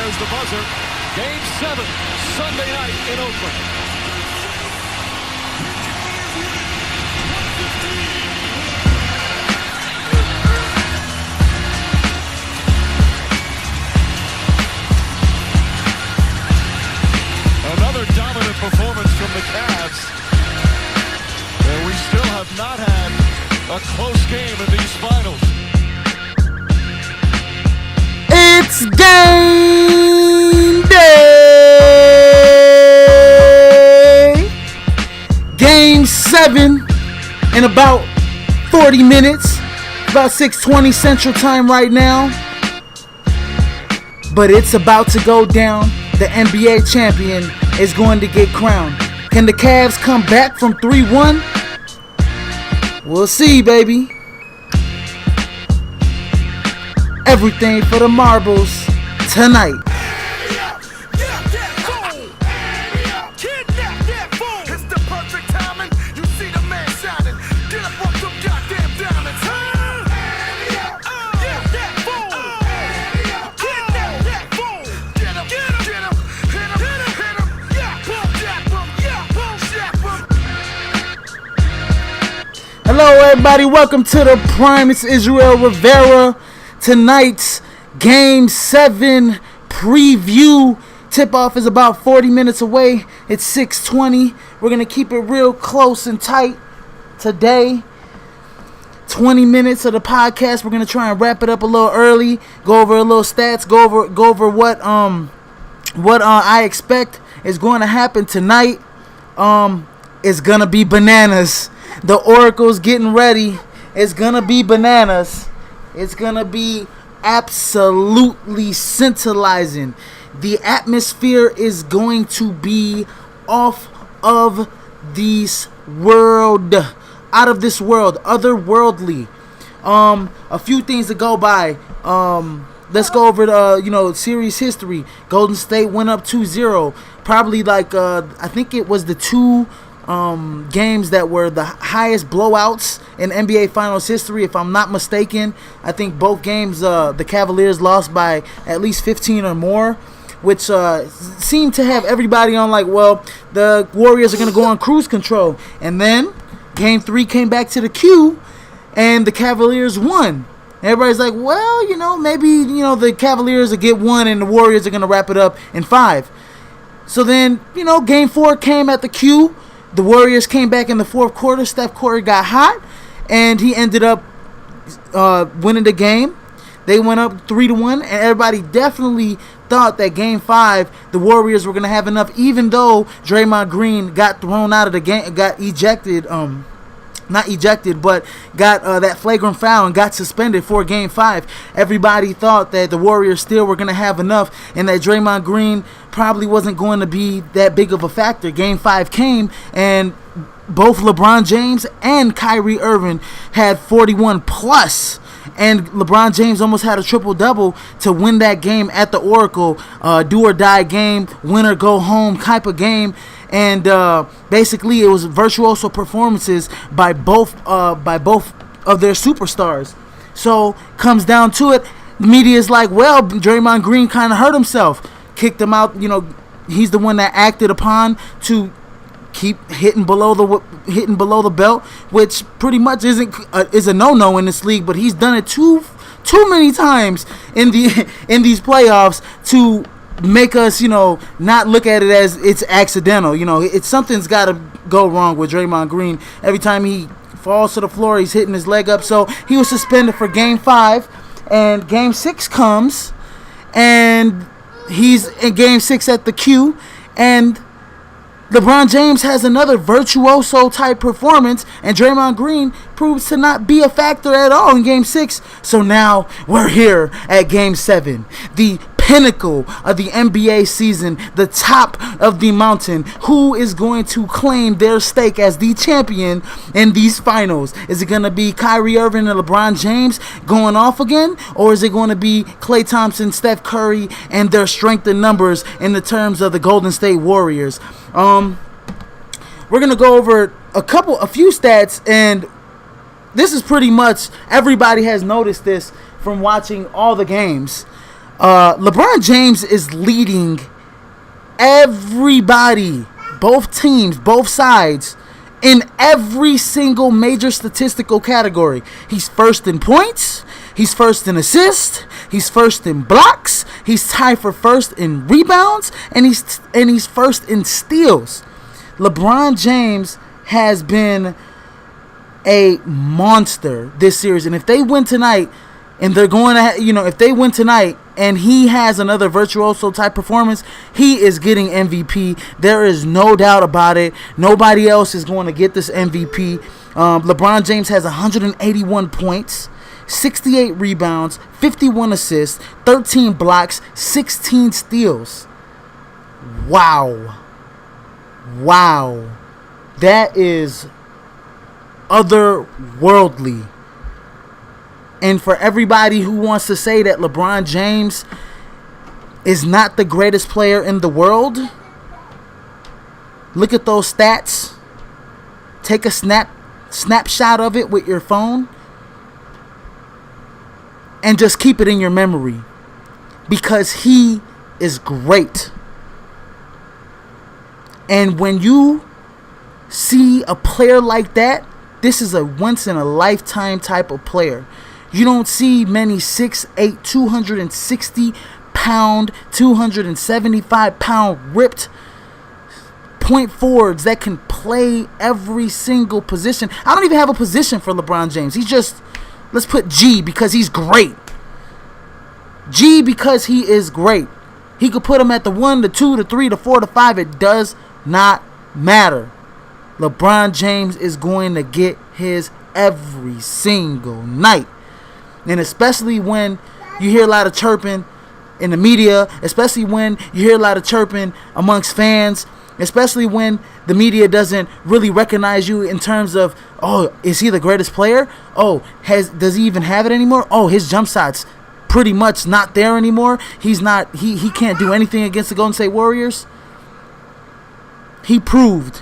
there's the buzzer. Game 7, Sunday night in Oakland. Another dominant performance from the Cavs. And we still have not had a close game in these finals. It's game day! Game 7 in about 40 minutes. About 6:20 Central Time right now. But it's about to go down. The NBA champion is going to get crowned. Can the Cavs come back from 3-1? We'll see, baby. Everything for the marbles tonight. Hello, everybody. Welcome to the Prime. It's Rivera. Tonight's Game 7 preview. Tip-off is about 40 minutes away. It's 6:20. We're going to keep it real close and tight today. 20 minutes of the podcast. We're going to try and wrap it up a little early. Go over a little stats. Go over what I expect is going to happen tonight. It's going to be bananas. The Oracle's getting ready. It's going to be bananas. It's going to be absolutely scintillating. The atmosphere is going to be off of this world. Out of this world. Otherworldly. A few things to go by. Let's go over the series history. Golden State went up 2-0. Probably I think it was the two games that were the highest blowouts in NBA Finals history, if I'm not mistaken. I think both games the Cavaliers lost by at least 15 or more, which seemed to have everybody on the Warriors are going to go on cruise control. And then Game 3 came back to the Q, and the Cavaliers won. Everybody's like, maybe the Cavaliers will get one, and the Warriors are going to wrap it up in 5. So then, Game 4 came at the Q. The Warriors came back in the fourth quarter. Steph Curry got hot, and he ended up winning the game. They went up 3-1, and everybody definitely thought that Game 5, the Warriors were going to have enough, even though Draymond Green got thrown out of the game, got ejected, not ejected, but got that flagrant foul and got suspended for Game 5. Everybody thought that the Warriors still were going to have enough and that Draymond Green probably wasn't going to be that big of a factor. Game 5 came, and both LeBron James and Kyrie Irving had 41 plus. And LeBron James almost had a triple-double to win that game at the Oracle. Do-or-die game, win or go home type of game. And basically, it was virtuoso performances by both of their superstars. So, comes down to it, the media is like, well, Draymond Green kind of hurt himself. Kicked him out. He's the one that acted upon to keep hitting below the belt, which pretty much is a no-no in this league. But he's done it too many times in these playoffs to make us, not look at it as it's accidental. It's something's got to go wrong with Draymond Green. Every time he falls to the floor, he's hitting his leg up. So he was suspended for Game 5, and Game 6 comes, and he's in Game 6 at the Q, and LeBron James has another virtuoso type performance, and Draymond Green proves to not be a factor at all in Game 6. So now we're here at Game 7, the pinnacle of the NBA season, the top of the mountain. Who is going to claim their stake as the champion in these finals? Is it going to be Kyrie Irving and LeBron James going off again? Or is it going to be Klay Thompson, Steph Curry, and their strength in numbers in the terms of the Golden State Warriors? We're going to go over a few stats, and this is pretty much, everybody has noticed this from watching all the games. LeBron James is leading everybody, both teams, both sides, in every single major statistical category. He's first in points. He's first in assists. He's first in blocks. He's tied for first in rebounds, and he's first in steals. LeBron James has been a monster this series, and if they win tonight, and they're going to, if they win tonight and he has another virtuoso type performance, he is getting MVP. There is no doubt about it. Nobody else is going to get this MVP. LeBron James has 181 points, 68 rebounds, 51 assists, 13 blocks, 16 steals. Wow. That is otherworldly. And for everybody who wants to say that LeBron James is not the greatest player in the world, look at those stats. Take a snapshot of it with your phone and just keep it in your memory, because he is great. And when you see a player like that, this is a once in a lifetime type of player. You don't see many 6'8", 260 pound, 275 pound ripped point forwards that can play every single position. I don't even have a position for LeBron James. He's just, let's put G, because he's great. G, because he is great. He could put him at the 1, the 2, the 3, the 4, the 5. It does not matter. LeBron James is going to get his every single night. And especially when you hear a lot of chirping in the media, especially when you hear a lot of chirping amongst fans, especially when the media doesn't really recognize you in terms of, oh, is he the greatest player? Oh, does he even have it anymore? Oh, his jump shot's pretty much not there anymore. He can't do anything against the Golden State Warriors. He proved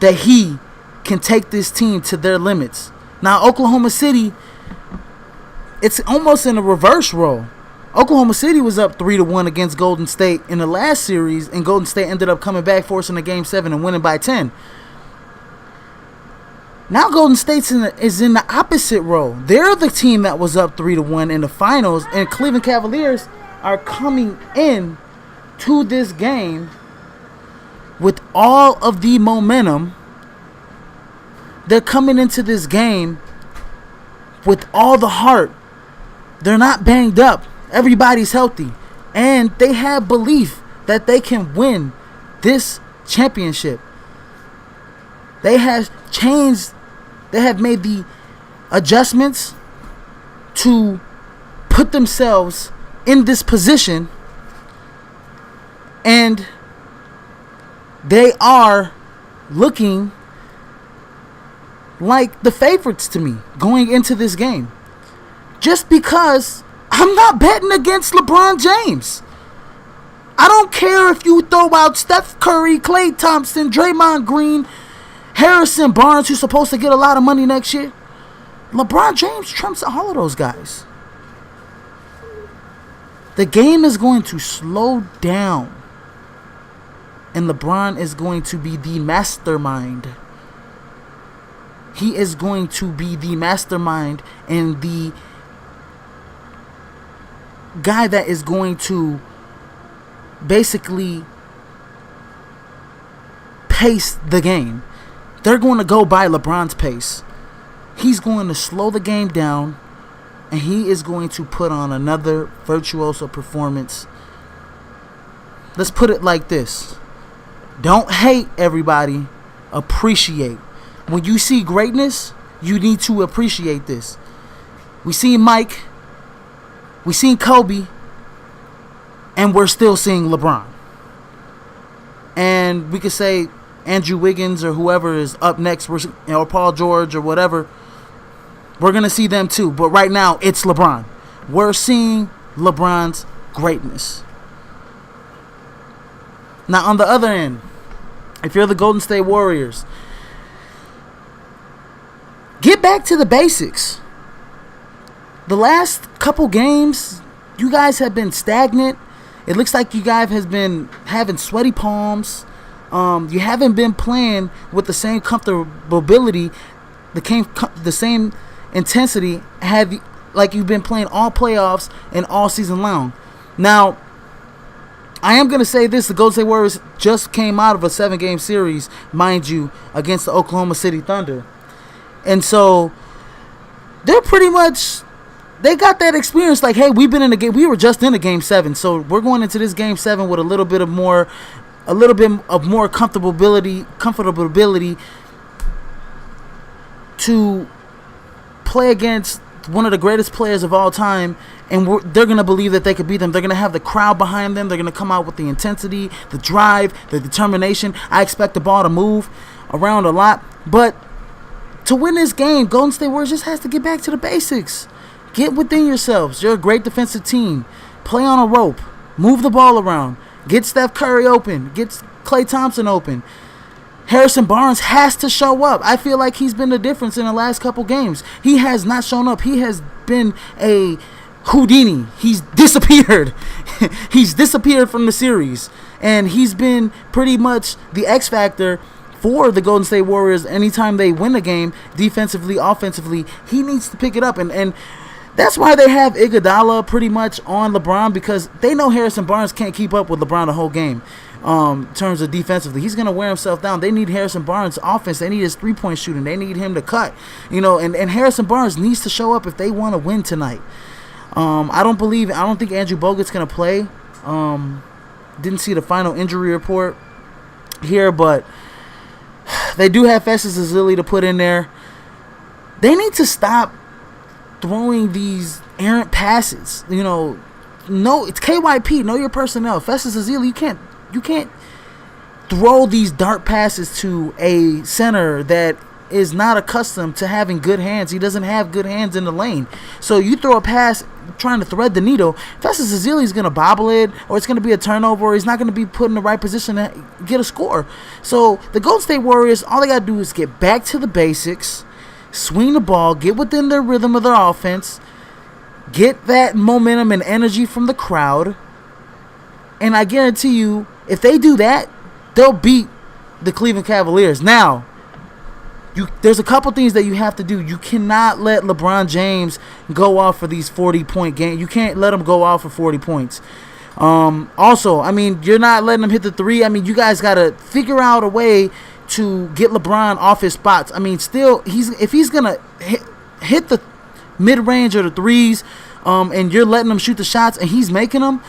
that he can take this team to their limits. Now, Oklahoma City, it's almost in a reverse role. Oklahoma City was up 3-1 against Golden State in the last series, and Golden State ended up coming back, forcing a Game 7 and winning by 10. Now Golden State is in the opposite role. They're the team that was up 3-1 in the finals, and Cleveland Cavaliers are coming in to this game with all of the momentum. They're coming into this game with all the heart. They're not banged up. Everybody's healthy. And they have belief that they can win this championship. They have changed. They have made the adjustments to put themselves in this position. And they are looking like the favorites to me going into this game. Just because I'm not betting against LeBron James. I don't care if you throw out Steph Curry, Klay Thompson, Draymond Green, Harrison Barnes, who's supposed to get a lot of money next year. LeBron James trumps all of those guys. The game is going to slow down, and LeBron is going to be the mastermind. He is going to be the mastermind and the guy that is going to basically pace the game. They're going to go by LeBron's pace. He's going to slow the game down, and he is going to put on another virtuoso performance. Let's put it like this. Don't hate, everybody. Appreciate. When you see greatness, you need to appreciate this. We seen Mike. We seen Kobe. And we're still seeing LeBron. And we could say Andrew Wiggins or whoever is up next, or Paul George or whatever. We're going to see them too. But right now, it's LeBron. We're seeing LeBron's greatness. Now, on the other end, if you're the Golden State Warriors, get back to the basics. the last couple games, you guys have been stagnant. It looks like you guys has been having sweaty palms. You haven't been playing with the same comfortability, the same intensity like you've been playing all playoffs and all season long. Now, I am going to say this. The Golden State Warriors just came out of a 7-game series, mind you, against the Oklahoma City Thunder. And so they're pretty much, they got that experience like, hey, we've been in a game. We were just in a game 7. So we're going into this game 7 with a little bit of more comfortability to play against one of the greatest players of all time, and they're going to believe that they could beat them. They're going to have the crowd behind them. They're going to come out with the intensity, the drive, the determination. I expect the ball to move around a lot. But to win this game, Golden State Warriors just has to get back to the basics. Get within yourselves. You're a great defensive team. Play on a rope. Move the ball around. Get Steph Curry open. Get Klay Thompson open. Harrison Barnes has to show up. I feel like he's been the difference in the last couple games. He has not shown up. He has been a Houdini. He's disappeared. He's disappeared from the series. And he's been pretty much the X factor for the Golden State Warriors anytime they win a game, defensively, offensively. He needs to pick it up. And that's why they have Iguodala pretty much on LeBron, because they know Harrison Barnes can't keep up with LeBron the whole game. In terms of defensively, he's going to wear himself down. They need Harrison Barnes' offense. They need his three-point shooting. They need him to cut. And Harrison Barnes needs to show up if they want to win tonight. I don't think Andrew Bogut's going to play. Didn't see the final injury report here, but they do have Festus Ezeli to put in there. They need to stop throwing these errant passes. No, it's KYP. Know your personnel. Festus Ezeli, you can't throw these dart passes to a center that is not accustomed to having good hands. He doesn't have good hands in the lane. So you throw a pass trying to thread the needle, Festus Ezeli is going to bobble it, or it's going to be a turnover, or he's not going to be put in the right position to get a score. So the Golden State Warriors, all they got to do is get back to the basics, swing the ball, get within their rhythm of their offense, get that momentum and energy from the crowd, and I guarantee you, if they do that, they'll beat the Cleveland Cavaliers. Now, there's a couple things that you have to do. You cannot let LeBron James go off for these 40-point games. You can't let him go off for 40 points. Also, you're not letting him hit the three. You guys got to figure out a way to get LeBron off his spots. If he's going to hit the mid-range or the threes, and you're letting him shoot the shots and he's making them,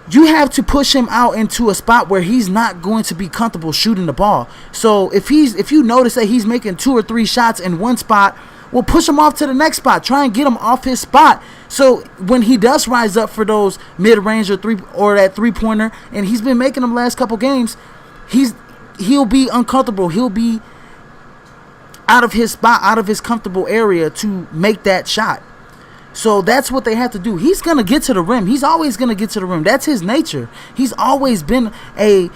you have to push him out into a spot where he's not going to be comfortable shooting the ball. So if you notice that he's making 2 or 3 shots in one spot, well, push him off to the next spot. Try and get him off his spot. So when he does rise up for those mid-range or that three-pointer, and he's been making them last couple games, he'll be uncomfortable. He'll be out of his spot, out of his comfortable area to make that shot. So that's what they have to do. He's going to get to the rim. He's always going to get to the rim. That's his nature. He's always been a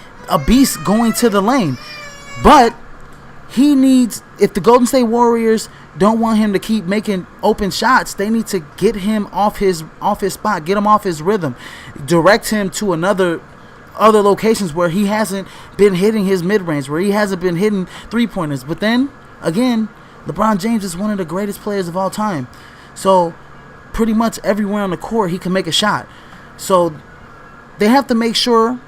beast going to the lane. But if the Golden State Warriors don't want him to keep making open shots, they need to get him off his spot, get him off his rhythm, direct him to other locations where he hasn't been hitting his mid-range, where he hasn't been hitting three-pointers. But then, again, LeBron James is one of the greatest players of all time. So pretty much everywhere on the court he can make a shot. So they have to make sure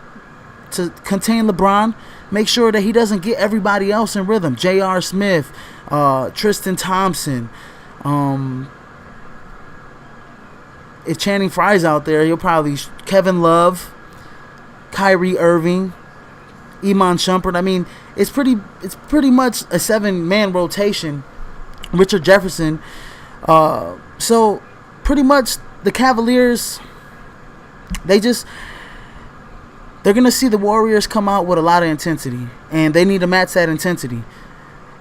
to contain LeBron, make sure that he doesn't get everybody else in rhythm. J.R. Smith, Tristan Thompson, if Channing Frye's out there, he'll probably Kevin Love, Kyrie Irving, Iman Shumpert. It's pretty much a 7-man rotation. Richard Jefferson. So pretty much the Cavaliers, they're going to see the Warriors come out with a lot of intensity, and they need to match that intensity.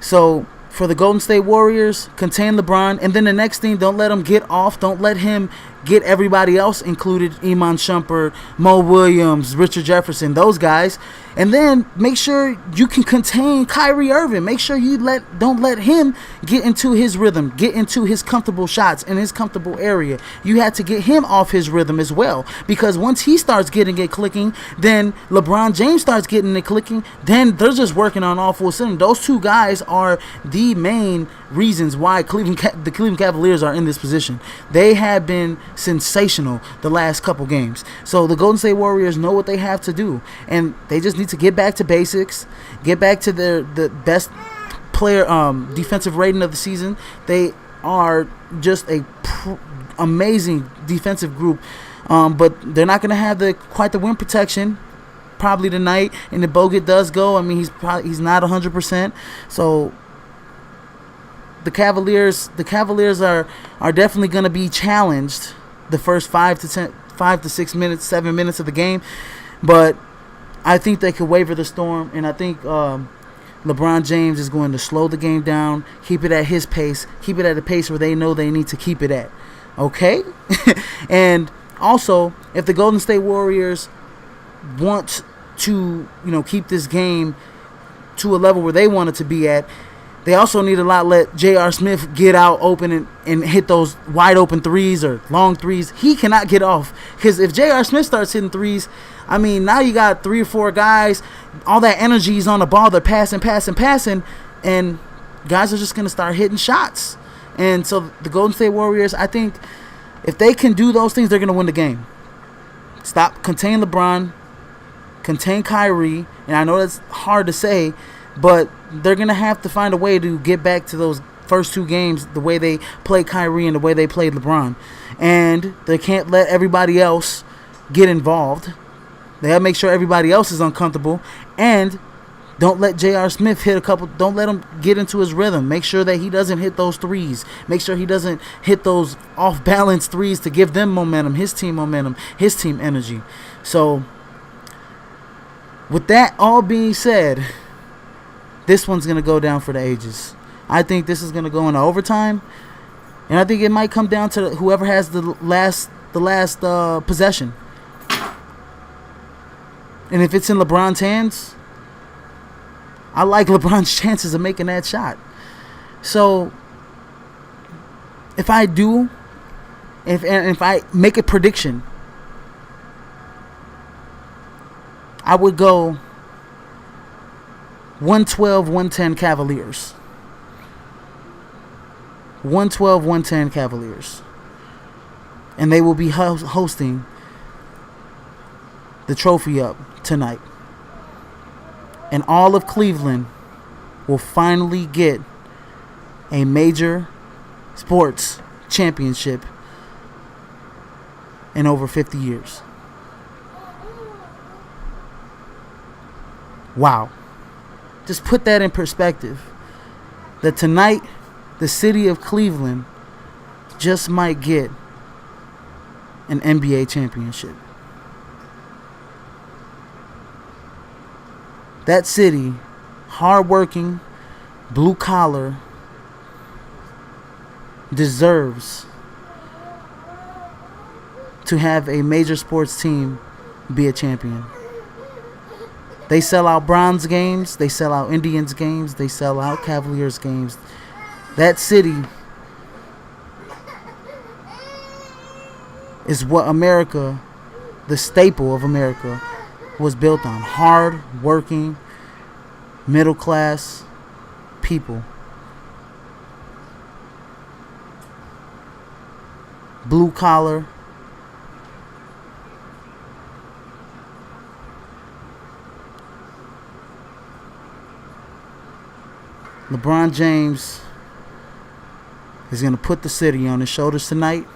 So for the Golden State Warriors, contain LeBron, and then the next thing, don't let him get off. Don't let him get everybody else included, Iman Shumpert, Mo Williams, Richard Jefferson, those guys. And then make sure you can contain Kyrie Irving. Make sure you don't let him get into his rhythm, get into his comfortable shots in his comfortable area. You had to get him off his rhythm as well, because once he starts getting it clicking, then LeBron James starts getting it clicking. Then they're just working on all full cylinder. Those two guys are the main reasons why the Cleveland Cavaliers are in this position. They have been sensational the last couple games. So the Golden State Warriors know what they have to do, and they just need to get back to basics, get back to the best player defensive rating of the season. They are just a amazing defensive group, but they're not going to have quite the win protection probably tonight. And if Bogut does go, I mean, he's not 100%. So the Cavaliers are definitely going to be challenged the first 5 to 6 minutes, 7 minutes of the game, but I think they could waver the storm, and I think LeBron James is going to slow the game down, keep it at his pace, keep it at a pace where they know they need to keep it at. Okay? And also, if the Golden State Warriors want to, keep this game to a level where they want it to be at, they also need to not let J.R. Smith get out open and hit those wide open threes or long threes. He cannot get off, because if J.R. Smith starts hitting threes, I mean, now you got 3 or 4 guys, all that energy is on the ball, they're passing, and guys are just going to start hitting shots. And so the Golden State Warriors, I think if they can do those things, they're going to win the game. Contain LeBron, contain Kyrie, and I know that's hard to say, but they're going to have to find a way to get back to those first 2 games the way they played Kyrie and the way they played LeBron. And they can't let everybody else get involved. They have to make sure everybody else is uncomfortable. And don't let J.R. Smith don't let him get into his rhythm. Make sure that he doesn't hit those threes. Make sure he doesn't hit those off-balance threes to give them momentum, his team energy. So, with that all being said, this one's going to go down for the ages. I think this is going to go into overtime, and I think it might come down to whoever has the last possession. And if it's in LeBron's hands, I like LeBron's chances of making that shot. So, if I make a prediction, I would go 112-110 Cavaliers. 112-110 Cavaliers. And they will be hosting the trophy up tonight. And all of Cleveland will finally get a major sports championship in over 50 years. Wow. Just put that in perspective. That tonight, the city of Cleveland just might get an NBA championship. That city, hardworking, blue collar, deserves to have a major sports team be a champion. They sell out Browns games, they sell out Indians games, they sell out Cavaliers games. That city is what America, the staple of America, was built on. Hard working, middle class people. Blue collar. LeBron James is going to put the city on his shoulders tonight.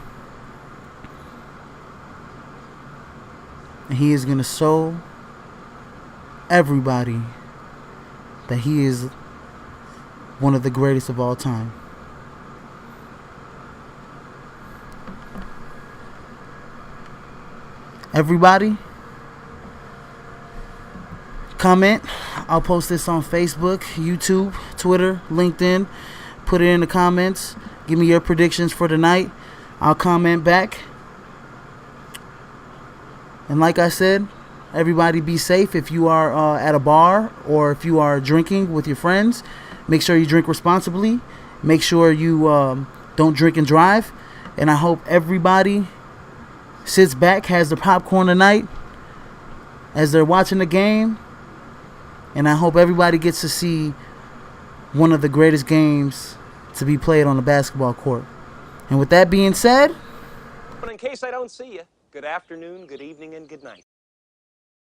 And he is going to show everybody that he is one of the greatest of all time. Everybody, comment. I'll post this on Facebook, YouTube, Twitter, LinkedIn. Put it in the comments. Give me your predictions for tonight. I'll comment back. And like I said, everybody be safe. If you are at a bar or if you are drinking with your friends, make sure you drink responsibly. Make sure you don't drink and drive. And I hope everybody sits back, has their popcorn tonight as they're watching the game. And I hope everybody gets to see one of the greatest games to be played on the basketball court. And with that being said, But in case I don't see you, good afternoon, good evening, and good night.